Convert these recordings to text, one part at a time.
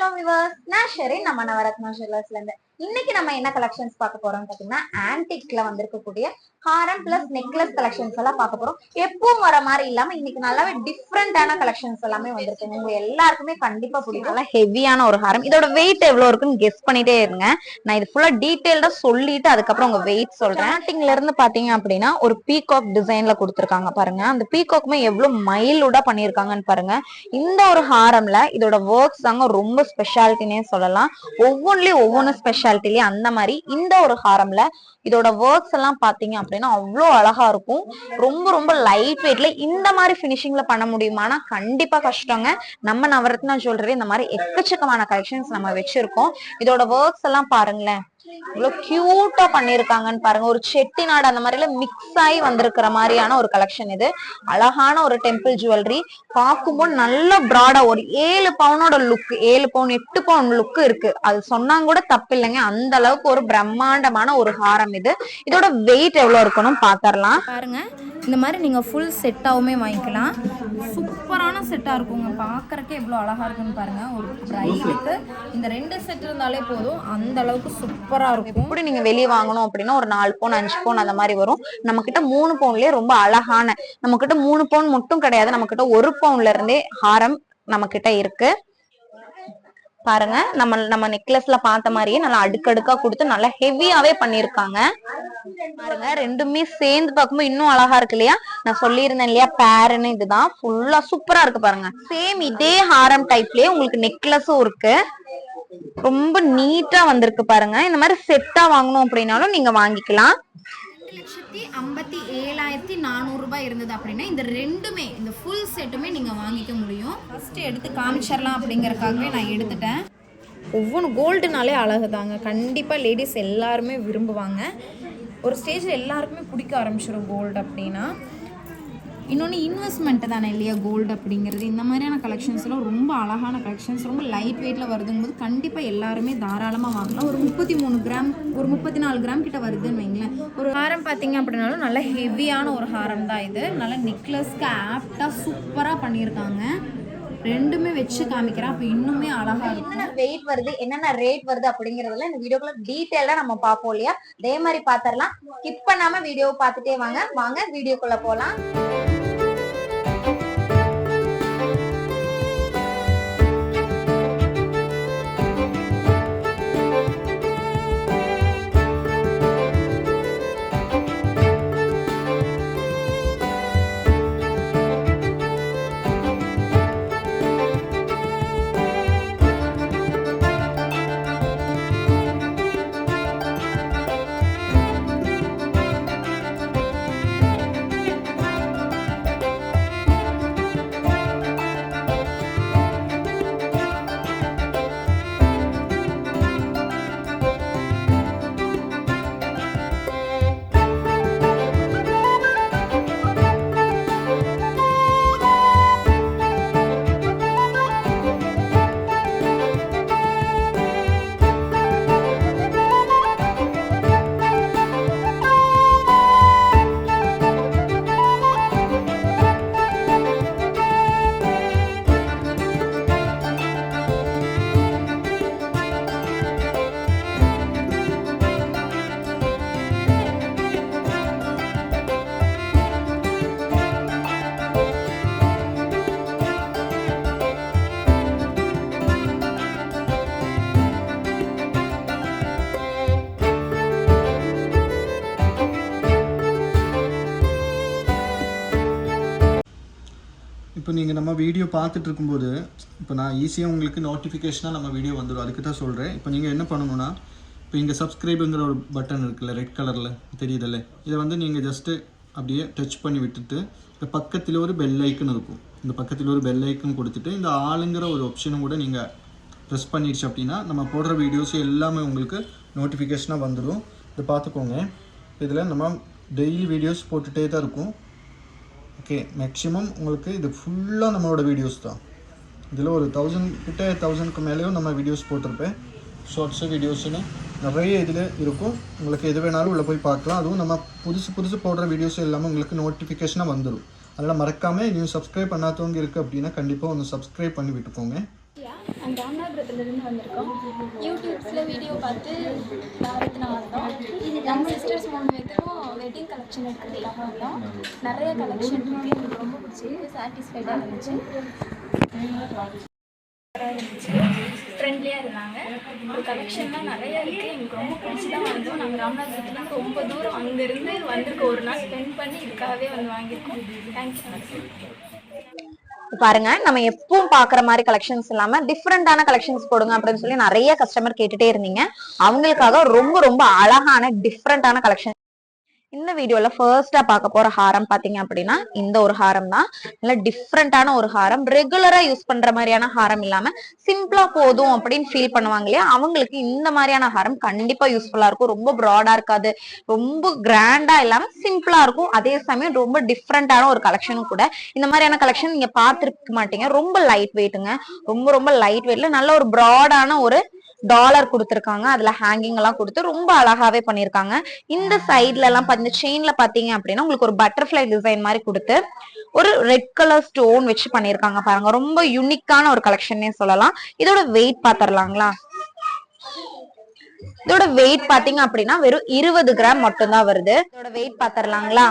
Hello viewers, நான் ஷெரின். நம்ம நவரத்னா ஜுவல்லர்ஸ்ல இருந்து இன்னைக்கு நம்ம என்ன கலெக்ஷன்ஸ் பார்க்க போறோம் பாத்தீங்கன்னா, ஆன்டிக்ல வந்திருக்கக்கூடிய ஹாரம் பிளஸ் நெக்லஸ் கலெக்ஷன்ஸ் எல்லாம் பார்க்க போறோம். எப்பவும் வர மாதிரி இல்லாம இன்னைக்கு நல்லாவே டிஃப்ரெண்டான கலெக்ஷன்ஸ் எல்லாமே வந்திருக்கு. உங்க எல்லாருக்குமே கண்டிப்பா பிடிக்கும். நல்லா ஹெவியான ஒரு ஹாரம். இதோட வெயிட் எவ்வளவு இருக்குன்னு கெஸ் பண்ணிட்டே இருங்க. நான் இது ஃபுல்லா டீடைல்டா சொல்லிட்டு அதுக்கப்புறம் உங்க வெயிட் சொல்றேன். ஆன்டிக்ல இருந்து பாத்தீங்க அப்படின்னா ஒரு பீகாக் டிசைன்ல கொடுத்துருக்காங்க பாருங்க. அந்த பீகாக்குமே எவ்வளவு மைல்டா பண்ணிருக்காங்கன்னு பாருங்க. இந்த ஒரு ஹாரம்ல இதோட ஒர்க்ஸ் தாங்க ரொம்ப ஸ்பெஷாலிட்டினே சொல்லலாம். ஒவ்வொன்றிலயும் ஒவ்வொன்னு ஸ்பெஷாலிட்டிலே அந்த மாதிரி இந்த ஒரு ஹாரம்ல இதோட ஒர்க்ஸ் எல்லாம் பாத்தீங்க அப்படின்னா அவ்வளோ அழகா இருக்கும். ரொம்ப ரொம்ப லைட் வெயிட்ல இந்த மாதிரி பினிஷிங்ல பண்ண முடியுமானா கண்டிப்பா கஷ்டங்க. நம்ம நவரத்னா ஜுவல்லரி இந்த மாதிரி எக்கச்சக்கமான கலெக்ஷன்ஸ் நம்ம வச்சிருக்கோம். இதோட ஒர்க்ஸ் எல்லாம் பாருங்களேன், இவ்வளவு கியூட்டா பண்ணிருக்காங்கன்னு பாருங்க. ஒரு செட்டிநாடு அந்த மாதிரில மிக்ஸ் ஆகி வந்திருக்கிற மாதிரியான ஒரு கலெக்ஷன். இது அழகான ஒரு டெம்பிள் ஜுவல்லரி. பார்க்கும்போது நல்ல பிராடா ஒரு 7 பவுனோட லுக், 7 பவுன் 8 பவுன் லுக் இருக்கு. அது சொன்னாங்க கூட தப்பு இல்லைங்க. அந்த அளவுக்கு ஒரு பிரம்மாண்டமான ஒரு ஹாரம் இது. இதோட வெயிட் எவ்வளவு இருக்கணும் பாத்திரலாம் பாருங்க. இந்த மாதிரி நீங்கள் ஃபுல் செட்டாகவுமே வாங்கிக்கலாம். சூப்பரான செட்டாக இருக்குங்க. பார்க்குறக்கே எவ்வளோ அழகாக இருக்குன்னு பாருங்கள். ஒரு ப்ரைஸுக்கு இந்த 2 செட் இருந்தாலே போதும், அந்த அளவுக்கு சூப்பராக இருக்கும். இப்படி நீங்கள் வெளியே வாங்கணும் அப்படின்னா ஒரு 4 பவுன் 5 பவுன் அந்த மாதிரி வரும். நம்ம கிட்ட 3 பவுன்லேயே ரொம்ப அழகான, நம்ம கிட்ட 3 பவுன் மட்டும் கிடையாது, நம்ம கிட்ட 1 பவுன்ல இருந்தே ஹாரம் நம்ம கிட்ட இருக்கு. பாருங்க, நம்ம நெக்லஸ்ல பார்த்த மாதிரியே நல்லா அடுக்கடுக்கா கொடுத்து நல்லா ஹெவியாவே பண்ணிருக்காங்க. பாருங்க, ரெண்டுமே சேர்ந்து பார்க்கும்போது இன்னும் அழகா இருக்கு இல்லையா? நான் சொல்லியிருந்தேன் இல்லையா பேருன்னு. இதுதான் ஃபுல்லா சூப்பரா இருக்கு பாருங்க. சேம் இதே ஹாரம் டைப்லயே உங்களுக்கு நெக்லஸும் இருக்கு. ரொம்ப நீட்டா வந்திருக்கு பாருங்க. இந்த மாதிரி செட்டா வாங்கணும் அப்படின்னாலும் நீங்க வாங்கிக்கலாம். 2,57,400 ரூபாய் இருந்தது அப்படின்னா இந்த ரெண்டுமே, இந்த ஃபுல் செட்டுமே நீங்கள் வாங்கிக்க முடியும். ஃபஸ்ட்டு எடுத்து காமிச்சிடலாம் அப்படிங்கறக்காகவே நான் எடுத்துட்டேன். ஒவ்வொன்று கோல்டுனாலே அழகு தாங்க. கண்டிப்பாக லேடிஸ் எல்லாருமே விரும்புவாங்க. ஒரு ஸ்டேஜில் எல்லாருக்குமே பிடிக்க ஆரம்பிச்சிடும் கோல்டு அப்படின்னா. இன்னொன்று இன்வெஸ்ட்மெண்ட்டு தானே இல்லையா கோல்டு அப்படிங்கிறது. இந்த மாதிரியான கலெக்ஷன்ஸ்லாம் ரொம்ப அழகான கலெக்ஷன்ஸ், ரொம்ப லைட் வெயிட்டில் வருதுங்கும்போது கண்டிப்பாக எல்லாருமே தாராளமாக வாங்கலாம். ஒரு 33 கிராம், ஒரு 34 கிராம் கிட்ட வருதுன்னு வைங்களேன். ஒரு ஹாரம் பார்த்தீங்க அப்படின்னாலும் நல்ல ஹெவியான ஒரு ஹாரம் தான் இது. நல்ல நெக்லஸ்க்கு ஆப்டாக சூப்பராக பண்ணியிருக்காங்க. ரெண்டுமே வச்சு காமிக்கிறேன், அப்போ இன்னுமே அழகா இருக்கும். என்னென்ன வெயிட் வருது, என்னென்ன ரேட் வருது அப்படிங்கறதுல இந்த வீடியோக்குள்ள டீடைலா நம்ம பார்ப்போம் இல்லையா? அதே மாதிரி பாத்திரலாம். ஸ்கிப் பண்ணாம வீடியோவை பார்த்துட்டே வாங்க வீடியோக்குள்ள போலாம். இப்போ நீங்கள் நம்ம வீடியோ பார்த்துட்டு இருக்கும்போது இப்போ நான் ஈஸியாக உங்களுக்கு நோட்டிஃபிகேஷனாக நம்ம வீடியோ வந்துடும். அதுக்கு தான் சொல்கிறேன். இப்போ நீங்கள் என்ன பண்ணணும்னா, இப்போ இங்கே சப்ஸ்கிரைபுங்கிற ஒரு பட்டன் இருக்குல்ல, ரெட் கலரில் தெரியுதில்ல, இதை வந்து நீங்கள் ஜஸ்ட்டு அப்படியே டச் பண்ணி விட்டுட்டு இந்த பக்கத்தில் ஒரு பெல் ஐக்கன் இருக்கும். இந்த பக்கத்தில் ஒரு பெல் ஐக்கன் கொடுத்துட்டு இந்த ஆளுங்கிற ஒரு ஆப்ஷனும் கூட நீங்கள் ப்ரெஸ் பண்ணிடுச்சு அப்படின்னா நம்ம போடுற வீடியோஸ் எல்லாமே உங்களுக்கு நோட்டிஃபிகேஷனாக வந்துடும். இதை பார்த்துக்கோங்க. இதில் நம்ம டெய்லி வீடியோஸ் போட்டுகிட்டே தான் இருக்கும். ஓகே, மேக்ஸிமம் உங்களுக்கு இது ஃபுல்லாக நம்மளோட வீடியோஸ் தான். இதில் ஒரு 1000க்கு மேலேயும் நம்ம வீடியோஸ் போட்டிருப்பேன். ஷார்ட்ஸு வீடியோஸ்னு நிறைய இதில் இருக்கும். உங்களுக்கு எது வேணாலும் உள்ளே போய் பார்க்கலாம். அதுவும் நம்ம புதுசு போடுற வீடியோஸ் எல்லாமே உங்களுக்கு நோட்டிஃபிகேஷனாக வந்துடும். அதனால் மறக்காமல் நீங்கள் சப்ஸ்கிரைப் பண்ணாதவங்க இருக்குது அப்படின்னா கண்டிப்பாக ஒன்று சப்ஸ்கிரைப் பண்ணி விட்டுக்கோங்க. நாங்கள் ராமநாதபுரத்துலேருந்து வந்திருக்கோம். யூடியூப்ஸில் வீடியோ பார்த்து தாரத்தினா வந்தோம். நம்ம சிஸ்டர்ஸ் 3 பேருக்கும் வெட்டிங் கலெக்ஷன் எடுக்கிறதுக்காக வந்தோம். நிறைய கலெக்ஷன் இருக்குது, எனக்கு ரொம்ப பிடிச்சிருக்கு, சாட்டிஸ்ஃபைடாக இருந்துச்சு, ஃப்ரெண்ட்லியாக இருந்தாங்க. ஒரு கலெக்ஷன்லாம் நிறையா இருக்குது, எனக்கு ரொம்ப பிடிச்சி தான் வந்தோம். நாங்கள் ராமநாதபுரத்துலேருந்து ரொம்ப தூரம் அங்கேருந்து வந்திருக்கோம், ஒரு நாள் ஸ்பெண்ட் பண்ணி இதுக்காகவே வந்து வாங்கியிருக்கோம். தேங்க்யூ. பாருங்க, நம்ம எப்பவும் பாக்குற மாதிரி கலெக்ஷன்ஸ் இல்லாம டிஃப்ரெண்டான கலெக்ஷன்ஸ் போடுங்க அப்படின்னு சொல்லி நிறைய கஸ்டமர் கேட்டுட்டே இருந்தீங்க. அவங்களுக்காக ரொம்ப ரொம்ப அழகான டிஃப்ரெண்டான கலெக்ஷன் இந்த வீடியோல ஃபர்ஸ்டா பார்க்க போற ஹாரம் பாத்தீங்க அப்படின்னா இந்த ஒரு ஹாரம் தான். நல்ல டிஃப்ரெண்டான ஒரு ஹாரம், ரெகுலரா யூஸ் பண்ற மாதிரியான ஹாரம் இல்லாம சிம்பிளா போதும் அப்படின்னு ஃபீல் பண்ணுவாங்க இல்லையா, அவங்களுக்கு இந்த மாதிரியான ஹாரம் கண்டிப்பா யூஸ்ஃபுல்லா இருக்கும். ரொம்ப ப்ராடா இருக்காது, ரொம்ப கிராண்டா இல்லாம சிம்பிளா இருக்கும். அதே சமயம் ரொம்ப டிஃப்ரெண்டான ஒரு கலெக்ஷனும் கூட. இந்த மாதிரியான கலெக்ஷன் நீங்க பார்த்திருக்க மாட்டீங்க. ரொம்ப லைட் வெயிட்டுங்க, ரொம்ப ரொம்ப லைட் வெயிட்ல நல்ல ஒரு ப்ராடான ஒரு டாலர் கொடுத்திருக்காங்க. அதுல ஹேங்கிங் எல்லாம் கொடுத்து ரொம்ப அழகாவே பண்ணிருக்காங்க. இந்த சைட்ல எல்லாம் இந்த செயின்ல பாத்தீங்க அப்படின்னா உங்களுக்கு ஒரு பட்டர்ஃபிளை டிசைன் மாதிரி கொடுத்து ஒரு ரெட் கலர் ஸ்டோன் வச்சு பண்ணிருக்காங்க. பாருங்க, ரொம்ப யூனிக்கான ஒரு கலெக்ஷன்னே சொல்லலாம். இதோட வெயிட் பாத்திரலாங்களா? இதோட வெயிட் பாத்தீங்க அப்படின்னா வெறும் 20 கிராம் மட்டும் தான் வருது. இதோட வெயிட் பாத்திரலாங்களா?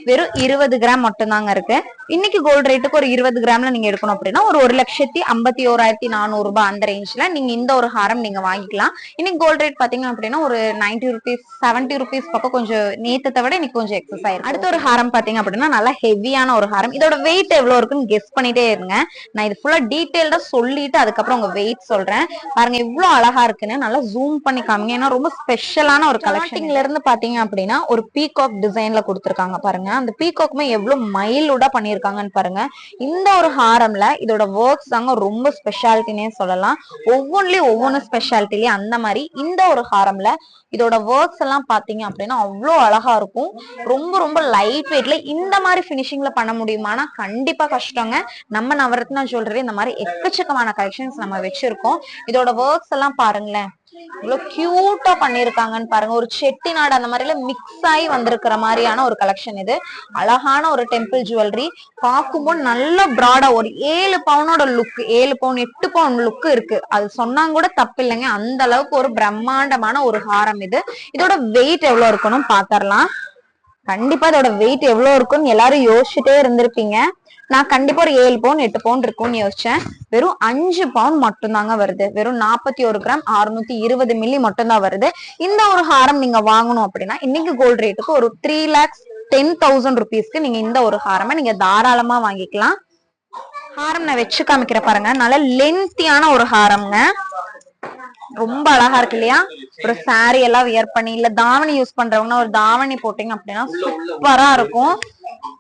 வெறும் 20 கிராம் மட்டும் தாங்க இருக்கு. இன்னைக்கு கோல்டு ரேட்டுக்கு ஒரு 20 கிராம்ல நீங்க எடுக்கணும் அப்படின்னா ஒரு 1,51,400 ரூபாய் அந்த ரேஞ்ச்ல நீங்க இந்த ஒரு ஹாரம் நீங்க வாங்கிக்கலாம். இன்னைக்கு கோல்டு ரேட் பாத்தீங்க அப்படின்னா ஒரு 90 ருபீஸ் 70 ருபீஸ் பக்கம் கொஞ்சம் நேத்தத்தை விட இன்னைக்கு கொஞ்சம் எக்ஸஸ் ஆயிருக்கு. அடுத்த ஒரு ஹாரம் பாத்தீங்க அப்படின்னா நல்லா ஹெவியான ஒரு ஹாரம். இதோட வெயிட் எவ்வளவு இருக்குன்னு கெஸ் பண்ணிட்டே இருங்க. நான் இது ஃபுல்லா டீடைல்டா சொல்லிட்டு அதுக்கப்புறம் உங்க வெயிட் சொல்றேன். பாருங்க எவ்வளவு அழகா இருக்குன்னு நல்லா ஜூம் பண்ணி காமிங்க. ஏன்னா ரொம்ப ஸ்பெஷலான ஒரு கலெக்ஷன்ல இருந்து பாத்தீங்க அப்படின்னா ஒரு பீகாக் டிசைன்ல கொடுத்திருக்காங்க. பாருங்க, அந்த பீகாக்குமே எவ்வளவு மைல்டா பண்ணிருக்காங்கன்னு பாருங்க. இந்த ஒரு ஹாரம்ல இதோட ஒர்க்ஸ் தாங்க ரொம்ப ஸ்பெஷாலிட்டினே சொல்லலாம். ஒவ்வொன்றுலயும் ஒவ்வொன்னு ஸ்பெஷாலிட்டிலே அந்த மாதிரி இந்த ஒரு ஹாரம்ல இதோட ஒர்க்ஸ் எல்லாம் பாத்தீங்க அப்படின்னா அவ்வளோ அழகா இருக்கும். ரொம்ப ரொம்ப லைட் வெயிட்ல இந்த மாதிரி பினிஷிங்ல பண்ண முடியுமானா கண்டிப்பா கஷ்டங்க. நம்ம நவரத்னா ஜுவல்லரி இந்த மாதிரி எக்கச்சக்கமான கலெக்ஷன்ஸ் நம்ம வச்சிருக்கோம். இதோட ஒர்க்ஸ் எல்லாம் பாருங்களேன், இவ்வளவு கியூட்டா பண்ணிருக்காங்கன்னு பாருங்க. ஒரு செட்டிநாடு அந்த மாதிரில மிக்ஸ் ஆகி வந்திருக்கிற மாதிரியான ஒரு கலெக்ஷன் இது. அழகான ஒரு டெம்பிள் ஜுவல்லரி, பார்க்கும்போது நல்ல பிராடா ஒரு 7 பவுனோட லுக், 7 பவுன் 8 பவுன் லுக் இருக்கு. அது சொன்னாங்க கூட தப்பு இல்லைங்க. அந்த அளவுக்கு ஒரு பிரம்மாண்டமான ஒரு ஹாரம் இது. இதோட வெயிட் எவ்வளவு இருக்கணும் பாத்திரலாம். கண்டிப்பா இதோட வெயிட் எவ்வளவு இருக்குன்னு எல்லாரும் யோசிச்சுட்டே இருந்திருப்பீங்க. நான் கண்டிப்பா ஒரு 7 பவுன் 8 பவுன் இருக்கும்னு யோசிச்சேன். வெறும் 5 பவுன் மட்டும் தாங்க வருது. வெறும் 41 கிராம் 620 மில்லி மட்டும் தான் வருது. இந்த ஒரு ஹாரம் நீங்க வாங்கணும் அப்படின்னா இன்னைக்கு கோல்டு ரேட்டுக்கு ஒரு 3,10,000 ருபீஸ்க்கு நீங்க இந்த ஒரு ஹாரமை நீங்க தாராளமா வாங்கிக்கலாம். ஹாரம் நான் வச்சு காமிக்கிற பாருங்க, நல்ல லென்த்தியான ஒரு ஹாரம்ங்க. ரொம்ப அழகா இருக்கு இல்லையா? ஒரு சாரி எல்லாம் வியர் பண்ணி இல்ல தாவணி யூஸ் பண்றவங்க ஒரு தாவணி போட்டீங்க அப்படின்னா சூப்பரா இருக்கும்.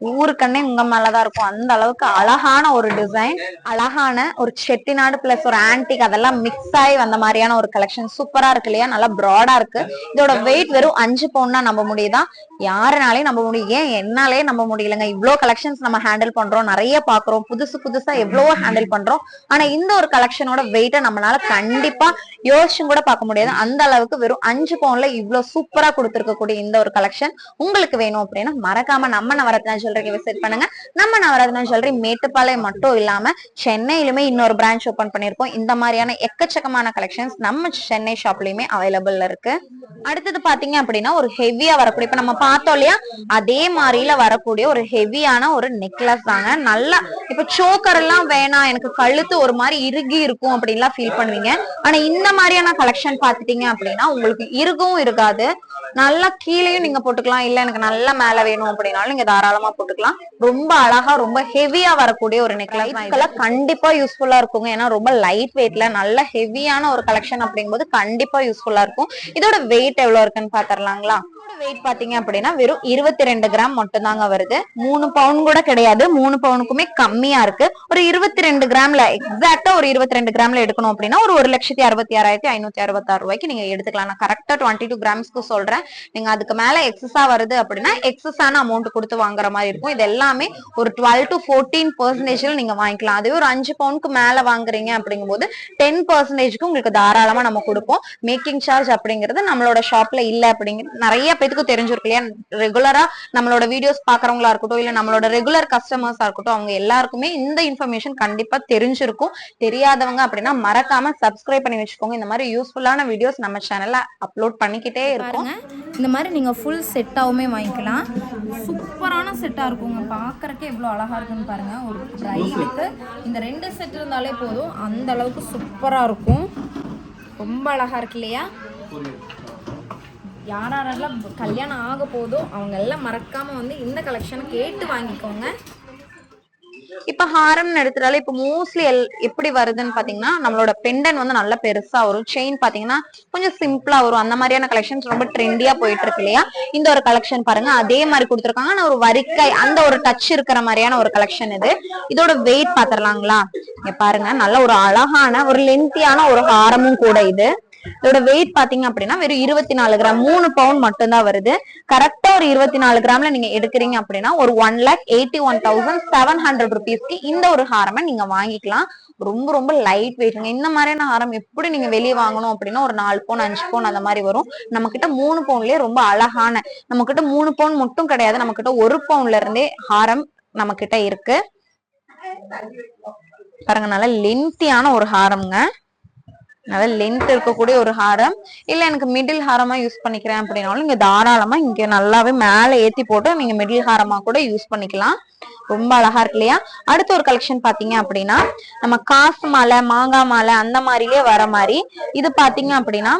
ஊருக்கண்ணே உங்க மேலதான் இருக்கும். அந்த அளவுக்கு அழகான ஒரு டிசைன், அழகான ஒரு செட்டிநாடு பிளஸ் ஒரு ஆன்டிக் அதெல்லாம் மிக்ஸ் ஆகி வந்த மாதிரியான ஒரு கலெக்ஷன் சூப்பரா இருக்கு இல்லையா? நல்லா ப்ராடா இருக்கு. இதோட வெயிட் வெறும் 5 பவுன் நம்ப முடியுதா? யாருனாலே நம்ப முடியும், ஏன் என்னாலே நம்ப முடியலங்க. இவ்வளவு கலெக்ஷன்ஸ் நம்ம ஹேண்டில் பண்றோம், நிறைய பாக்குறோம், புதுசு புதுசா எவ்வளவோ ஹேண்டில் பண்றோம். ஆனா இந்த ஒரு கலெக்ஷனோட வெயிட்டை நம்மளால கண்டிப்பா யோசிச்சும் கூட பார்க்க முடியாது. அந்த அளவுக்கு வெறும் 5 பவுன்ல இவ்வளவு சூப்பரா கொடுத்திருக்கக்கூடிய இந்த ஒரு கலெக்ஷன் உங்களுக்கு வேணும் அப்படின்னா மறக்காம நம்ம நவரத்னா ஜுவல்லரிக்கு விசிட் பண்ணுங்க. நம்ம நவரத்னா ஜுவல்லரி மேட்டுப்பாளையம் மட்டும் இல்லாம சென்னையிலுமே இன்னொரு பிரான்ச் ஓபன் பண்ணிருக்கோம். இந்த மாதிரியான எக்கச்சக்கமான கலெக்ஷன்ஸ் நம்ம சென்னை ஷாப்லயுமே அவைலபிள் இருக்கு. அடுத்தது பாத்தீங்க அப்படின்னா ஒரு ஹெவியா வரக்கூடிய, இப்ப நம்ம பார்த்தோம் இல்லையா, அதே மாதிரில வரக்கூடிய ஒரு ஹெவியான ஒரு நெக்லஸ் தாங்க. நல்லா இப்ப சோக்கர் எல்லாம் வேணாம், எனக்கு கழுத்து ஒரு மாதிரி இறுகி இருக்கும் அப்படின்லாம் ஃபீல் பண்ணுவீங்க. ஆனா இந்த மாதிரியான கலெக்ஷன் பாத்துட்டீங்க அப்படின்னா உங்களுக்கு இறுகவும் இருக்காது. நல்லா கீழேயும் நீங்க போட்டுக்கலாம், இல்ல எனக்கு நல்லா மேல வேணும் அப்படின்னாலும் நீங்க தாராளமா போட்டுக்கலாம். ரொம்ப அழகா ரொம்ப ஹெவியா வரக்கூடிய ஒரு நெக்லஸ் கண்டிப்பா யூஸ்ஃபுல்லா இருக்குங்க. ஏன்னா ரொம்ப லைட் வெயிட்ல நல்ல ஹெவியான ஒரு கலெக்ஷன் அப்படிங்கும்போது கண்டிப்பா யூஸ்ஃபுல்லா இருக்கும். இதோட வெயிட் எவ்வளவு இருக்குன்னு பாத்திரலாங்களா? வெயிட் பாத்தீங்க அப்படின்னா வெறும் 22 கிராம் மட்டும் தாங்க வருது. 3 பவுன் கூட கிடையாது, 3 பவுனுக்குமே கம்மியா இருக்கு. ஒரு 22 கிராம்ல எக்ஸாக்டா ஒரு 22 கிராம்ல எடுக்கணும் அப்படின்னா ஒரு 1,66,566 ரூபாய்க்கு நீங்க எடுத்துக்கலாம். நான் கரெக்டா 22 கிராம்ஸ்க்கு சொல்றேன். நீங்க அதுக்கு மேல எக்ஸஸா வருது அப்படின்னா எக்ஸஸான அமௌண்ட் கொடுத்து வாங்குற மாதிரி இருக்கும். இது எல்லாமே ஒரு 12 to 14% நீங்க வாங்கிக்கலாம். அதுவே ஒரு 5 பவுனுக்கு மேல வாங்குறீங்க அப்படிங்கும் போது 10% உங்களுக்கு தாராளமா நம்ம கொடுப்போம். மேக்கிங் சார்ஜ் அப்படிங்கிறது நம்மளோட ஷாப்ல இல்ல அப்படிங்கிறது நிறைய பேத்துக்கும் தெரிஞ்சிருக்கு இல்லையா, ரெகுலரா நம்மளோட வீடியோஸ் பாக்குறவங்களா இருக்கட்டும் இல்ல நம்மளோட ரெகுலர் கஸ்டமர்ஸா இருக்கட்டும், அவங்க எல்லாருக்குமே இந்த இன்ஃபர்மேஷன் கண்டிப்பா தெரிஞ்சிருக்கும். தெரியாதவங்க அப்படின்னா மறக்காம சப்ஸ்கிரைப் பண்ணி வச்சுக்கோங்க. இந்த மாதிரி யூஸ்ஃபுல்லான வீடியோஸ் நம்ம சேனல்ல அப்லோட் பண்ணிக்கிட்டே இருக்கோம். இந்த மாதிரி நீங்கள் ஃபுல் செட்டாகவுமே வாங்கிக்கலாம். சூப்பரான செட்டாக இருக்குங்க, பார்க்குறக்கே எவ்வளோ அழகாக இருக்குன்னு பாருங்கள். ஒரு ப்ரைடுக்கு இந்த 2 செட் இருந்தாலே போதும், அந்த அளவுக்கு சூப்பராக இருக்கும். ரொம்ப அழகாக இருக்கு இல்லையா? யாரெல்லாம் கல்யாணம் ஆக போதோ அவங்க எல்லாம் மறக்காமல் வந்து இந்த கலெக்ஷனை கேட்டு வாங்கிக்கோங்க. இப்ப ஹாரம்னு எடுத்துட்டாலே இப்ப மோஸ்ட்லி எப்படி வருதுன்னு பாத்தீங்கன்னா, நம்மளோட பெண்டன் வந்து நல்ல பெருசா வரும், செயின் பாத்தீங்கன்னா கொஞ்சம் சிம்பிளா வரும். அந்த மாதிரியான கலெக்ஷன்ஸ் ரொம்ப ட்ரெண்டியா போயிட்டு இருக்கு இல்லையா? இந்த ஒரு கலெக்ஷன் பாருங்க, அதே மாதிரி கொடுத்துருக்காங்க. ஆனா ஒரு வரிக்காய் அந்த ஒரு டச் இருக்கிற மாதிரியான ஒரு கலெக்ஷன் இது. இதோட வெயிட் பாத்திரலாங்களா? இங்க பாருங்க, நல்ல ஒரு அழகான ஒரு லென்த்தியான ஒரு ஹாரமும் கூட இது. இதோட வெயிட் பாத்தீங்க அப்படின்னா வெறும் 24 கிராம், 3 பவுண்ட் மட்டும் தான் வருது. கரெக்டா ஒரு 24 கிராம்ல நீங்க எடுக்கிறீங்க அப்படின்னா ஒரு 1,81,700 rupeesக்கு இந்த ஒரு ஹாரமை நீங்க வாங்கிக்கலாம். ரொம்ப ரொம்ப லைட் வெயிட்ங்க. இந்த மாதிரியான ஹாரம் எப்படி நீங்க வெளியே வாங்கணும் அப்படின்னா ஒரு 4 பவுன் 5 பவுன் அந்த மாதிரி வரும். நம்ம கிட்ட 3 பவுன்லயே ரொம்ப அழகான, நம்ம கிட்ட 3 பவுன் மட்டும் கிடையாது, நம்ம கிட்ட 1 பவுன்ல இருந்தே ஹாரம் நம்ம கிட்ட இருக்கு. பாருங்க, நல்ல லென்த்தியான ஒரு ஹாரம்ங்க. நல்ல லென்த் இருக்கக்கூடிய ஒரு ஹாரம். இல்ல எனக்கு மிடில் ஹாரமா யூஸ் பண்ணிக்கிறேன் அப்படின்னாலும் நீங்க தாராளமா இங்க நல்லாவே மேல ஏத்தி போட்டு நீங்க மிடில் ஹாரமா கூட யூஸ் பண்ணிக்கலாம். ரொம்ப அழகா இருக்கு இல்லையா? அடுத்த ஒரு கலெக்ஷன் பாத்தீங்க அப்படின்னா நம்ம காசு மாலை, மாங்காய் மாலை அந்த மாதிரிலே வர மாதிரி இது பாத்தீங்க அப்படின்னா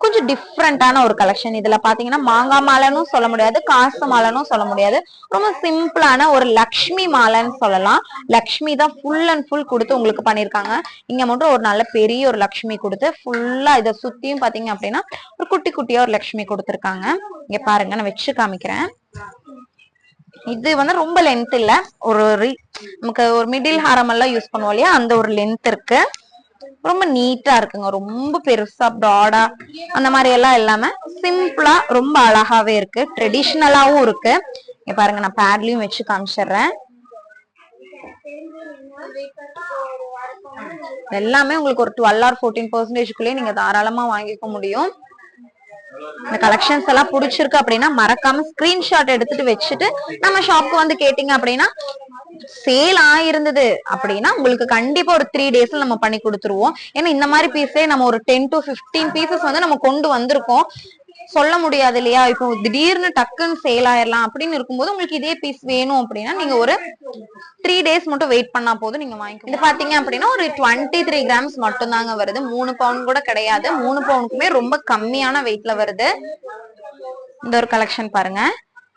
கொஞ்சம் டிஃப்ரெண்டான ஒரு கலெக்ஷன். இதுல பாத்தீங்கன்னா மாங்காய் மாலைன்னு சொல்ல முடியாது, காசு மாலைன்னு சொல்ல முடியாது, ரொம்ப சிம்பிளான ஒரு லக்ஷ்மி மாலைன்னு சொல்லலாம். லக்ஷ்மி தான் ஃபுல் அண்ட் ஃபுல் கொடுத்து உங்களுக்கு பண்ணிருக்காங்க. இங்க மட்டும் ஒரு நல்ல பெரிய ஒரு லக்ஷ்மி கொடுத்து ஃபுல்லா இதை சுத்தியும் பாத்தீங்க அப்படின்னா ஒரு குட்டி குட்டியா ஒரு லக்ஷ்மி கொடுத்துருக்காங்க. இங்க பாருங்க, நான் வச்சு காமிக்கிறேன். இது வந்து ரொம்ப லென்த் இல்ல, ஒரு நமக்கு ஒரு மிடில் ஹாரம் எல்லாம் யூஸ் பண்ணுவோம் இல்லையா, அந்த ஒரு லென்த் இருக்கு. ரொம்ப நீட்டா இருக்குங்க, ரொம்ப பெருசா ப்ராடா அந்த மாதிரி எல்லாம் இல்லாம சிம்பிளா ரொம்ப அழகாவே இருக்கு, ட்ரெடிஷ்னலாவும் இருக்கு. இங்க பாருங்க, நான் பேட்லயும் வச்சு காமிச்சிடுறேன். எல்லாமே உங்களுக்கு ஒரு 12 or 14% நீங்க தாராளமா வாங்கிக்க முடியும். இந்த கலெக்ஷன்ஸ் எல்லாம் பிடிச்சிருக்கு அப்படின்னா மறக்காம ஸ்கிரீன்ஷாட் எடுத்துட்டு வச்சுட்டு நம்ம ஷாப்க்கு வந்து கேட்டீங்க அப்படின்னா, சேல் ஆயிருந்தது அப்படின்னா உங்களுக்கு கண்டிப்பா ஒரு 3 daysல நம்ம பண்ணி கொடுத்துருவோம். ஏன்னா இந்த மாதிரி பீஸே நம்ம ஒரு 10 to 15 பீசஸ் வந்து நம்ம கொண்டு வந்திருக்கோம், சொல்ல முடியாது இல்லையா? இப்போ திடீர்னு டக்குன்னு சேல் ஆயிடலாம் அப்படின்னு இருக்கும்போது உங்களுக்கு இதே பீஸ் வேணும் அப்படின்னா நீங்க ஒரு 3 days மட்டும் வெயிட் பண்ணா போதும், நீங்க வாங்கிக்கணும். இது பாத்தீங்க அப்படின்னா ஒரு 23 கிராம்ஸ் மட்டும் தாங்க வருது, 3 பவுன் கூட கிடையாது. 3 பவுனுக்குமே ரொம்ப கம்மியான வெயிட்ல வருது. இந்த ஒரு கலெக்ஷன் பாருங்க,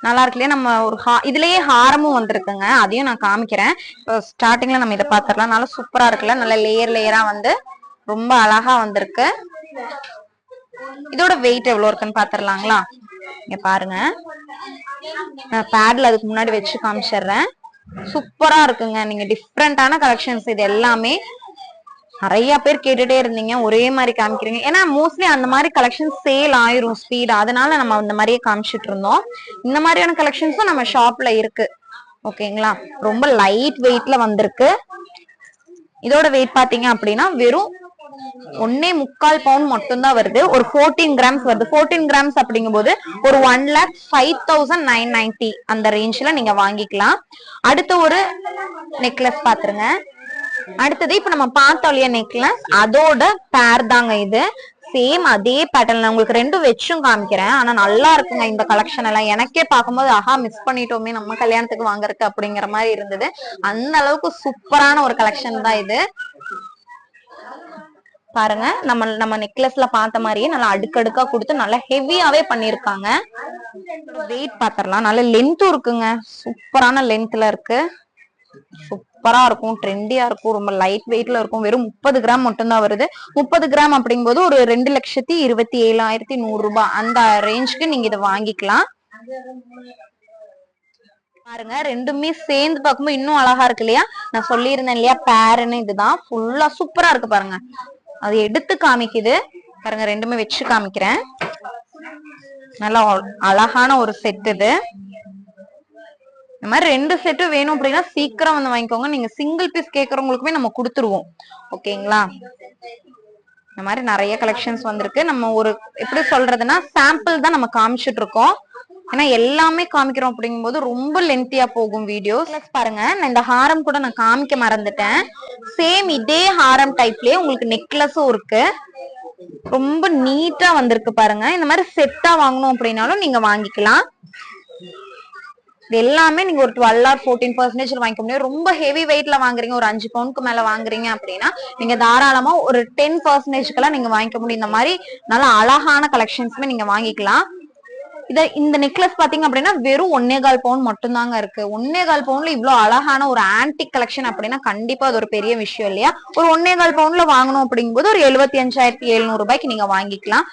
நல்லா இருக்கு இல்லையா? நம்ம ஒரு இதுலயே ஹாரமும் வந்திருக்குங்க, அதையும் நான் காமிக்கிறேன். ஸ்டார்டிங்ல நம்ம இதை பாத்திரலாம். நல்லா சூப்பரா இருக்குல்ல, நல்ல லேயர் லேயரா வந்து ரொம்ப அழகா வந்திருக்கு. இதோட வெயிட் எவ்வளவு இருக்குன்னு பாத்திரலாங்களா? இங்க பாருங்க, நான் பேட்ல அதுக்கு முன்னாடி வச்சு காமிச்சிடுறேன். சூப்பரா இருக்குங்க. நீங்க டிஃப்ரெண்டான கலெக்ஷன்ஸ் இது எல்லாமே நிறைய பேர் கேட்டுட்டே இருந்தீங்க, ஒரே மாதிரி காமிக்கிறீங்க. ஏன்னா மோஸ்ட்லி அந்த மாதிரி கலெக்ஷன் சேல் ஆயிரும் ஸ்பீட், அதனால நம்ம அந்த மாதிரியே காமிச்சிட்டு இருந்தோம். இந்த மாதிரியான கலெக்ஷன்ஸும் நம்ம ஷாப்ல இருக்கு, ஓகேங்களா? ரொம்ப லைட் வெயிட்ல வந்திருக்கு. இதோட வெயிட் பாத்தீங்க அப்படின்னா வெறும் 1.25 பவுண்ட் மட்டும் தான் வருது. ஒரு 14 கிராம்ஸ் வருது. 14 கிராம்ஸ் அப்படிங்கும் போது ஒரு 1,05,990 அந்த ரேஞ்ச்ல நீங்க வாங்கிக்கலாம். அடுத்த ஒரு நெக்லஸ் பாத்துருங்க. அடுத்தது இப்ப நம்ம பார்த்தோம் இல்லையா நெக்லஸ், அதோட பேர் தாங்க இது. சேம் அதே பேட்டர்ன் உங்களுக்கு ரெண்டும் வச்சும் காமிக்கிறேன். ஆனா நல்லா இருக்குங்க இந்த கலெக்ஷன் எல்லாம். எனக்கே பார்க்கும்போது ஆஹா மிஸ் பண்ணிட்டோமே நம்ம கல்யாணத்துக்கு வாங்குறதுக்கு அப்படிங்கிற மாதிரி இருந்தது. அந்த அளவுக்கு சூப்பரான ஒரு கலெக்ஷன் தான் இது. பாருங்க, நம்ம நெக்லஸ்ல பார்த்த மாதிரியே நல்லா அடுக்கடுக்கா கொடுத்து நல்லா ஹெவியாவே பண்ணிருக்காங்க. வெயிட் பாத்திரலாம். நல்ல லென்த்தும் இருக்குங்க, சூப்பரான லென்த்ல இருக்கு, சூப்பரா இருக்கும், ட்ரெண்டியா இருக்கும், ரொம்ப லைட் வெயிட்ல இருக்கும். வெறும் 30 கிராம் மட்டும் தான் வருது. 30 கிராம் அப்படிங்கும்போது ஒரு 2,27,100 ரூபாய் அந்த ரேஞ்சுக்கு நீங்க இதை வாங்கிக்கலாம். பாருங்க, ரெண்டுமே சேர்ந்து பார்க்கும்போது இன்னும் அழகா இருக்கு இல்லையா? நான் சொல்லியிருந்தேன் இல்லையா பேருன்னு, இதுதான் ஃபுல்லா சூப்பரா இருக்கு பாருங்க. அது எடுத்து காமிக்குது பாருங்க, ரெண்டுமே வச்சு காமிக்கிறேன். நல்லா அழகான ஒரு செட் இது. இந்த மாதிரி 2 செட்டும் வேணும் அப்படின்னா சீக்கிரம் வந்து வாங்கிக்கோங்க. நீங்க சிங்கிள் பீஸ் கேட்கறவங்களுக்குமே நம்ம கொடுத்துருவோம், ஓகேங்களா? இந்த மாதிரி நிறைய கலெக்ஷன்ஸ் வந்திருக்கு. நம்ம ஒரு எப்படி சொல்றதுன்னா சாம்பிள் தான் நம்ம காமிச்சிட்டு இருக்கோம். ஏன்னா எல்லாமே காமிக்கிறோம் அப்படிங்கும்போது ரொம்ப லென்த்தியா போகும் வீடியோஸ். பாருங்க, நான் இந்த ஹாரம் கூட நான் காமிக்க மறந்துட்டேன். சேம் இதே ஹாரம் டைப்லயே உங்களுக்கு நெக்லஸும் இருக்கு. ரொம்ப நீட்டா வந்திருக்கு பாருங்க. இந்த மாதிரி செட்டா வாங்கணும் அப்படின்னாலும் நீங்க வாங்கிக்கலாம். இது எல்லாமே நீங்க ஒரு 12 or 14% வாங்கிக்க முடியும். ரொம்ப ஹெவி வெயிட்ல வாங்குறீங்க, ஒரு 5 பவுனுக்கு மேல வாங்குறீங்க அப்படின்னா நீங்க தாராளமா ஒரு 10%க்கெல்லாம் நீங்க வாங்கிக்க முடியும். இந்த மாதிரி நல்ல அழகான கலெக்ஷன்ஸ்மே நீங்க வாங்கிக்கலாம். இந்த நெக்லஸ் பாத்தீங்க அப்படின்னா வெறும் 1.25 பவுன் மட்டும் தாங்க இருக்கு. 1.25 பவுன்ல இவ்வளவு அழகான ஒரு ஆன்டிக் கலெக்ஷன் அப்படின்னா கண்டிப்பா அது ஒரு பெரிய விஷயம் இல்லையா? ஒரு 1.25 பவுன்ல வாங்கணும் அப்படிங்கும்போது ஒரு 75,700 ரூபாய்க்கு நீங்க வாங்கிக்கலாம்.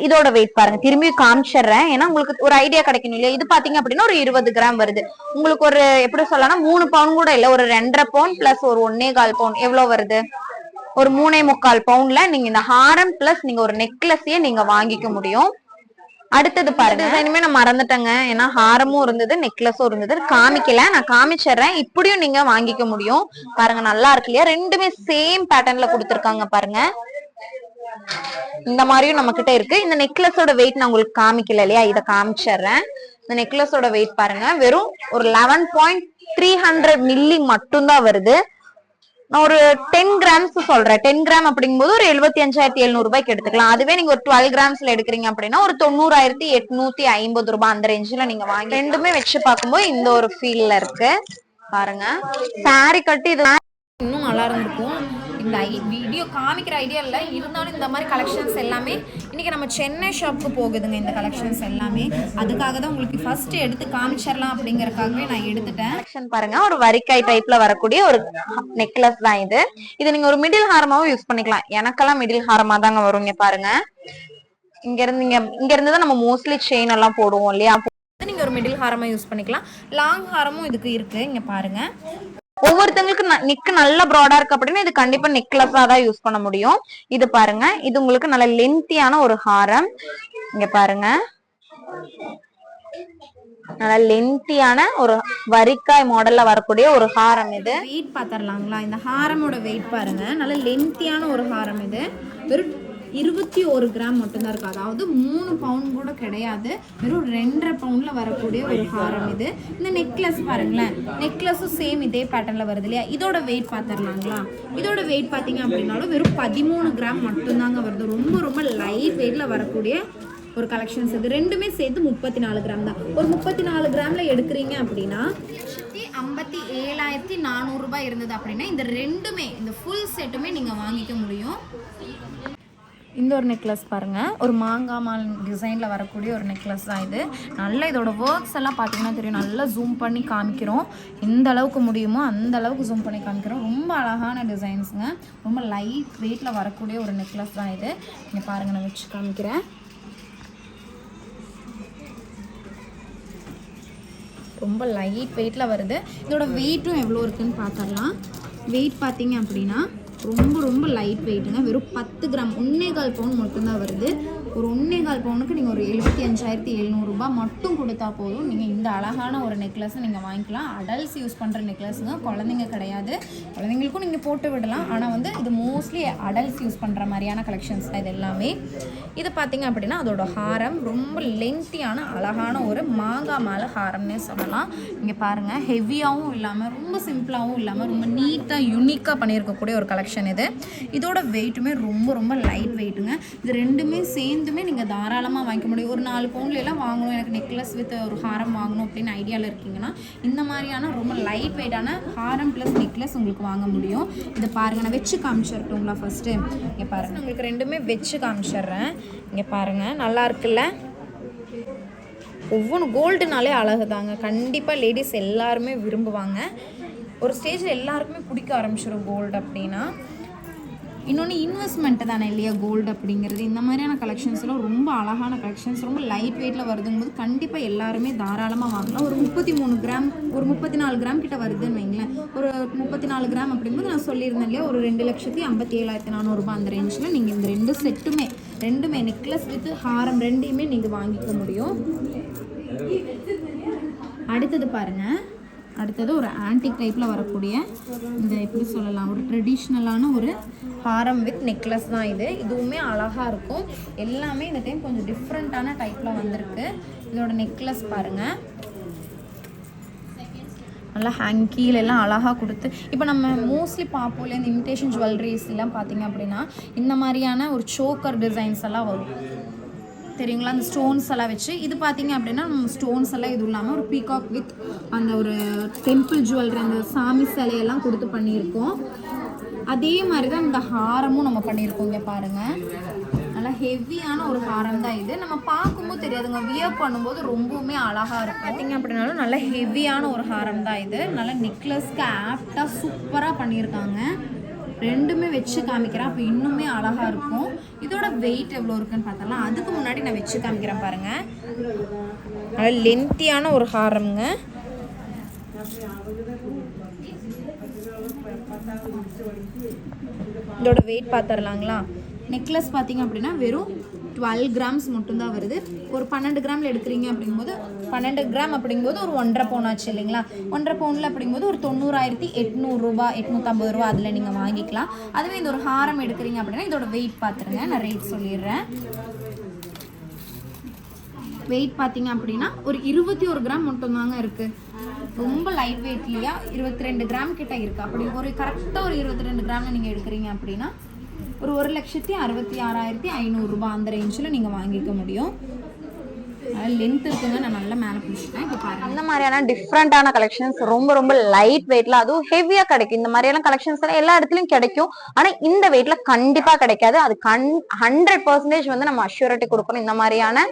இதோட வெயிட் பாருங்க, திரும்பி காமிச்சிடுறேன் ஏன்னா உங்களுக்கு ஒரு ஐடியா கிடைக்கணும் இல்லையா? இது பாத்தீங்க அப்படின்னா ஒரு 20 கிராம் வருது. உங்களுக்கு ஒரு எப்படி சொல்லலாம், 3 பவுன் கூட இல்ல, ஒரு 2.5 பவுன் பிளஸ் ஒரு 1.25 பவுன் எவ்வளவு வருது? ஒரு 3.25 பவுன்ல நீங்க இந்த ஹாரம் பிளஸ் நீங்க ஒரு நெக்லஸையே நீங்க வாங்கிக்க முடியும். அடுத்தது பாருங்க, டிசைனுமே நான் மறந்துட்டேங்க. ஏன்னா ஹாரமும் இருந்தது, நெக்லஸும் இருந்தது, காமிக்கல. நான் காமிச்சிடுறேன். இப்படியும் நீங்க வாங்கிக்க முடியும். பாருங்க, நல்லா இருக்கு இல்லையா? ரெண்டுமே சேம் பேட்டர்ன்ல கொடுத்துருக்காங்க பாருங்க. இந்த மாதிரியும் நம்ம கிட்ட இருக்கு. இந்த நெக்லஸோட வெயிட் நான் உங்களுக்கு காமிக்கல இல்லையா? இதை காமிச்சிடுறேன். இந்த நெக்லஸோட வெயிட் பாருங்க, வெறும் ஒரு 11.300 மில்லி மட்டும்தான் வருது. நான் ஒரு 10 கிராம்ஸ் சொல்றேன். 10 கிராம் அப்படிங்கும்போது ஒரு 75,700 ரூபாய்க்கு எடுத்துக்கலாம். அதுவே நீங்க ஒரு 12 கிராம்ஸ்ல எடுக்கிறீங்க அப்படின்னா ஒரு 90,850 ரூபாய் அந்த ரேஞ்சில நீங்க வாங்கி ரெண்டுமே வச்சு பார்க்கும்போது இந்த ஒரு ஃபீல்ல இருக்கு பாருங்க. சாரி கட்டி இது இன்னும் நல்லா இருந்திருக்கும். இந்த வீடியோ காமிக்கிற ஐடியா இல்லை, இருந்தாலும் இந்த மாதிரி கலெக்ஷன்ஸ் எல்லாமே இன்றைக்கி நம்ம சென்னை ஷாப்புக்கு போகுதுங்க. இந்த கலெக்ஷன்ஸ் எல்லாமே அதுக்காக தான் உங்களுக்கு ஃபர்ஸ்ட் எடுத்து காமிச்சிடலாம் அப்படிங்கறக்காகவே நான் எடுத்துட்டேன். கலெக்ஷன் பாருங்க, ஒரு வரிக்காய் டைப்ல வரக்கூடிய ஒரு நெக்லஸ் தான் இது. இது நீங்க ஒரு மிடில் ஹாரமாவும் யூஸ் பண்ணிக்கலாம். எனக்கெல்லாம் மிடில் ஹாரமா தாங்க வருங்க பாருங்க. இங்க இருந்து தான் நம்ம மோஸ்ட்லி செயின் எல்லாம் போடுவோம் இல்லையா? நீங்க ஒரு மிடில் ஹாரமா யூஸ் பண்ணிக்கலாம். லாங் ஹாரமும் இதுக்கு இருக்கு. இங்க பாருங்க, ஒவ்வொருத்தங்களுக்கு நெக் நல்ல ப்ராடா இருக்கு அப்படின்னா இது கண்டிப்பா நெக்லஸா தான் யூஸ் பண்ண முடியும். இது பாருங்க, இது உங்களுக்கு நல்ல லென்த்தியான ஒரு ஹாரம். இங்க பாருங்க, நல்ல லென்த்தியான ஒரு வரிக்காய் மாடல்ல வரக்கூடிய ஒரு ஹாரம். இது வெயிட் பாத்திரலாங்களா? இந்த ஹாரமோட வெயிட் பாருங்க, நல்ல லென்த்தியான ஒரு ஹாரம். இது வெறும் 21 கிராம் மட்டும்தான் இருக்கு. அதாவது 3 பவுன் கூட கிடையாது. வெறும் 2.5 பவுன்ல வரக்கூடிய ஒரு ஹாரம் இது. இந்த நெக்லஸ் பாருங்களேன், நெக்லஸும் சேம் இதே பேட்டர்ன்ல வருது இல்லையா? இதோட வெயிட் பார்த்துடலாங்களா? இதோட வெயிட் பார்த்தீங்க அப்படின்னாலும் வெறும் 13 கிராம் மட்டும்தாங்க வருது. ரொம்ப ரொம்ப லைட் வெயிட்ல வரக்கூடிய ஒரு கலெக்ஷன்ஸ். இது ரெண்டுமே சேர்த்து 34 கிராம் தான். ஒரு 34 கிராம்ல எடுக்கிறீங்க அப்படின்னா 57,400 ரூபாய் இருந்தது அப்படின்னா இந்த ரெண்டுமே, இந்த ஃபுல் செட்டுமே நீங்க வாங்கிக்க முடியும். இந்த ஒரு நெக்லஸ் பாருங்கள், ஒரு மாங்காய் மால் டிசைனில் வரக்கூடிய ஒரு நெக்லஸ் தான் இது. நல்ல இதோட ஒர்க்ஸ் எல்லாம் பார்த்தீங்கன்னா தெரியும். நல்லா ஜூம் பண்ணி காமிக்கிறோம். எந்த அளவுக்கு முடியுமோ அந்த அளவுக்கு ஜூம் பண்ணி காமிக்கிறோம். ரொம்ப அழகான டிசைன்ஸுங்க. ரொம்ப லைட் வெயிட்டில் வரக்கூடிய ஒரு நெக்லஸ் தான் இது. இங்கே பாருங்கள், நான் வச்சு காமிக்கிறேன். ரொம்ப லைட் வெயிட்டில் வருது. இதோட வெயிட்டும் எவ்வளோ இருக்குதுன்னு பார்த்துடலாம். வெயிட் பார்த்தீங்க அப்படின்னா ரொம்ப ரொம்ப லைட் வெயிட்டுங்க. வெறும் 10 கிராம் 1.25 பவுன் மட்டும்தான் வருது. ஒரு 1.25 பவுனுக்கு நீங்கள் ஒரு 75,700 ரூபாய் மட்டும் கொடுத்தா போதும். நீங்கள் இந்த அழகான ஒரு நெக்லஸை நீங்கள் வாங்கிக்கலாம். அடல்ட்ஸ் யூஸ் பண்ணுற நெக்லஸுங்க, குழந்தைங்க கிடையாது. குழந்தைங்களுக்கும் நீங்கள் போட்டு விடலாம். ஆனால் வந்து இது மோஸ்ட்லி அடல்ட்ஸ் யூஸ் பண்ணுற மாதிரியான கலெக்ஷன்ஸ் தான் இது எல்லாமே. இது பார்த்தீங்க அப்படின்னா அதோட ஹாரம் ரொம்ப லென்த்தியான அழகான ஒரு மாங்காய் மேலே ஹாரம்னே சொல்லலாம். இங்கே பாருங்கள், ஹெவியாகவும் இல்லாமல் ரொம்ப சிம்பிளாகவும் இல்லாமல் ரொம்ப நீட்டாக யூனிக்காக பண்ணியிருக்கக்கூடிய ஒரு கலெக்ஷன் இது. இதோட வெயிட்டுமே ரொம்ப ரொம்ப லைட் வெயிட்டுங்க. இது ரெண்டுமே சேர்ந்துமே நீங்கள் தாராளமாக வாங்கிக்க முடியும். ஒரு 4 பவுண்ட்லாம் வாங்கணும், எனக்கு நெக்லஸ் வித் ஒரு ஹாரம் வாங்கணும் அப்படின்னு ஐடியாவில் இருக்கீங்கன்னா இந்த மாதிரியான ரொம்ப லைட் வெயிட்டான ஹாரம் ப்ளஸ் நெக்லஸ் உங்களுக்கு வாங்க முடியும். இதை பாருங்கள், நான் வச்சு காமிச்சிடட்டுங்களா ஃபஸ்ட்டு? இங்கே பாருங்கள், உங்களுக்கு ரெண்டுமே வச்சு காமிச்சிட்றேன். இங்கே பாருங்கள், நல்லா இருக்குல்ல? ஒவ்வொன்று கோல்டுனாலே அழகு தாங்க. கண்டிப்பாக லேடிஸ் எல்லாருமே விரும்புவாங்க. ஒரு ஸ்டேஜில் எல்லாருக்குமே பிடிக்க ஆரம்பிச்சிடும் கோல்டு அப்படின்னா. இன்னொன்று இன்வெஸ்ட்மெண்ட்டு தானே இல்லையா கோல்டு அப்படிங்கிறது. இந்த மாதிரியான கலெக்ஷன்ஸ்லாம் ரொம்ப அழகான கலெக்ஷன்ஸ், ரொம்ப லைட் வெயிட்டில் வருதுங்கும்போது கண்டிப்பாக எல்லாருமே தாராளமாக வாங்கலாம். ஒரு 33 கிராம், ஒரு 34 கிராம் கிட்ட வருதுன்னு வைங்களேன். ஒரு 34 கிராம் அப்படிங்கும்போது நான் சொல்லியிருந்தேன் இல்லையா, ஒரு 2,57,400 ரூபாய் அந்த ரேஞ்சில் நீங்கள் இந்த ரெண்டுமே நெக்லஸ் வித் ஹாரம் ரெண்டையுமே நீங்கள் வாங்கிக்க முடியும். அடுத்தது பாருங்கள், அடுத்தது ஒரு ஆன்டிக் டைப்பில் வரக்கூடிய இந்த எப்படி சொல்லலாம் ஒரு ட்ரெடிஷ்னலான ஒரு ஹாரம் வித் நெக்லஸ் தான் இது. இதுவுமே அழகாக இருக்கும். எல்லாமே இந்த டைம் கொஞ்சம் டிஃப்ரெண்ட்டான டைப்பில் வந்திருக்கு. இதோட நெக்லஸ் பாருங்கள், நல்லா கீழெல்லாம் அழகாக கொடுத்து. இப்போ நம்ம மோஸ்ட்லி பார்ப்போம் இல்லை, இந்த இமிடேஷன் ஜுவல்லரிஸ் எல்லாம் பார்த்தீங்க அப்படின்னா இந்த மாதிரியான ஒரு சோக்கர் டிசைன்ஸ் எல்லாம் வரும் தெரியுங்களா, அந்த ஸ்டோன்ஸ் எல்லாம் வச்சு. இது பார்த்தீங்க அப்படின்னா நம்ம ஸ்டோன்ஸ் எல்லாம் இது இல்லாமல் ஒரு பீகாக் வித் அந்த ஒரு டெம்பிள் ஜுவல்லரி அந்த சாமி சிலையெல்லாம் கொடுத்து பண்ணியிருக்கோம். அதே மாதிரி தான் இந்த ஹாரமும் நம்ம பண்ணியிருக்கோம். இங்கே பாருங்கள், நல்லா ஹெவியான ஒரு ஹாரம் தான் இது. நம்ம பார்க்கும்போது தெரியாதுங்க, வியர் பண்ணும்போது ரொம்பவுமே அழகாக இருக்கும். பார்த்தீங்க அப்படின்னாலும் நல்லா ஹெவியான ஒரு ஹாரம் தான் இது. நல்லா நெக்லஸ்க்கு ஆப்டாக சூப்பராக பண்ணியிருக்காங்க. ரெண்டுமே வச்சு காமிக்கிறேன், அப்போ இன்னுமே அழகாக இருக்கும். இதோட வெயிட் எவ்வளோ இருக்குன்னு பார்த்தலாம். அதுக்கு முன்னாடி நான் வச்சு காமிக்கிறேன் பாருங்கள். நல்லா லென்த்தியான ஒரு ஹாரம்ங்க. இதோட வெயிட் பார்த்துடலாங்களா. நெக்லஸ் பார்த்தீங்க அப்படின்னா வெறும் 12 கிராம்ஸ் மட்டும்தான் வருது. ஒரு 12 கிராமில் எடுக்கிறீங்க அப்படிங்கும்போது 12 கிராம் அப்படிங்கும்போது ஒரு 1.5 பவுன் ஆச்சு இல்லைங்களா. 1.5 பவுனில் அப்படிங்கும்போது ஒரு 90,800 ரூபா 850 ரூபா அதில் நீங்கள் வாங்கிக்கலாம். அதுவே இந்த ஒரு ஹாரம் எடுக்கிறீங்க அப்படின்னா இதோட வெயிட் பார்த்துருங்க, நான் ரேட் சொல்லிடுறேன். வெயிட் பார்த்தீங்க அப்படின்னா ஒரு 21 கிராம் மட்டும்தாங்க இருக்குது. ரொம்ப லைட் வெயிட்லையா 22 கிராம் கிட்ட இருக்குது. அப்படி ஒரு கரெக்டாக ஒரு 22 கிராமில் நீங்கள் எடுக்கிறீங்க அப்படின்னா ஒரு 1,66,500 ரூபா அந்த ரேஞ்சில் நீங்கள் வாங்கிக்க முடியும். லென்த் இருக்குங்க, நான் நல்லா மேலே பிடிச்சிட்டேன். இப்போ பாருங்க, இந்த மாதிரியான டிஃப்ரெண்டான கலெக்ஷன்ஸ் ரொம்ப ரொம்ப லைட் வெயிட்ல, அதுவும் ஹெவியா கிடைக்கும். இந்த மாதிரியான கலெக்ஷன்ஸ் எல்லாம் எல்லா இடத்துலயும் கிடைக்கும், ஆனா இந்த வெயிட்ல கண்டிப்பா கிடைக்காது. அது 100% வந்து நம்ம அஷ்யூரிட்டி கொடுக்கணும். இந்த மாதிரியான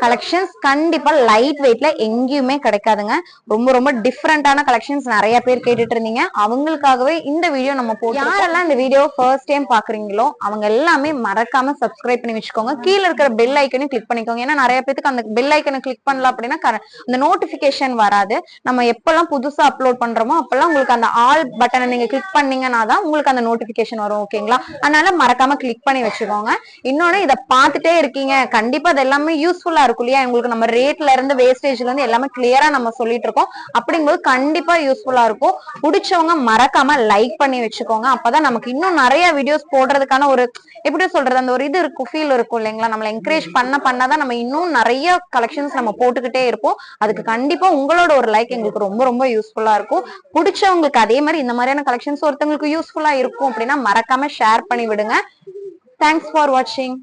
கலெக்ஷன்ஸ் கண்டிப்பா லைட் வெயிட்ல எங்கேயுமே கிடைக்காதுங்க. ரொம்ப ரொம்ப டிஃப்ரெண்டான கலெக்ஷன்ஸ் நிறைய பேர் கேட்டுட்டு இருந்தீங்க, அவங்களுக்காகவே இந்த வீடியோ நம்ம போட்டு. யாரெல்லாம் இந்த வீடியோ ஃபர்ஸ்ட் டைம் பாக்குறீங்களோ அவங்க எல்லாமே மறக்காம சப்ஸ்கிரைப் பண்ணி வச்சுக்கோங்க. கீழே இருக்கிற பெல் ஐக்கனையும் கிளிக் பண்ணிக்கோங்க. ஏன்னா நிறைய பேருக்கு அந்த பெல் ஐக்கனை கிளிக் பண்ணல அப்படின்னா அந்த நோட்டிபிகேஷன் வராது. நம்ம எப்பெல்லாம் புதுசா அப்லோட் பண்றோமோ அப்பெல்லாம் உங்களுக்கு அந்த ஆல் பட்டனை நீங்க கிளிக் பண்ணீங்கன்னா தான் உங்களுக்கு அந்த நோட்டிபிகேஷன் வரும். ஓகேங்களா, அதனால மறக்காம கிளிக் பண்ணி வச்சுக்கோங்க. இன்னொன்னு, இதை பார்த்துட்டே இருக்கீங்க, கண்டிப்பா அது எல்லாமே யூஸ்ஃபுல்லா இருக்கும் இல்லையா. உங்களுக்கு நம்ம ரேட்ல இருந்து வேஸ்டேஜ்ல இருந்து எல்லாமே கிளியரா நம்ம சொல்லிட்டு இருக்கோம். அப்படிங்கும்போது கண்டிப்பா யூஸ்ஃபுல்லா இருக்கும். பிடிச்சவங்க மறக்காம லைக் பண்ணி வச்சுக்கோங்க. அப்பதான் நமக்கு இன்னும் நிறைய வீடியோஸ் போடுறதுக்கான ஒரு எப்படி சொல்றது அந்த ஒரு இது இருக்கும், ஃபீல் இருக்கும் இல்லைங்களா. நம்மளை என்கரேஜ் பண்ணாதான் நம்ம இன்னும் நிறைய கலெக்ஷன்ஸ் நம்ம போட்டுக்கிட்டே இருப்போம். அதுக்கு கண்டிப்பா உங்களோட ஒரு லைக் எங்களுக்கு ரொம்ப ரொம்ப யூஸ்ஃபுல்லா இருக்கும். பிடிச்சவங்களுக்கு அதே மாதிரி இந்த மாதிரியான கலெக்ஷன்ஸ் ஒருத்தவங்களுக்கு யூஸ்ஃபுல்லா இருக்கும் அப்படின்னா மறக்காம ஷேர் பண்ணி விடுங்க. தேங்க்ஸ் ஃபார் வாட்சிங்.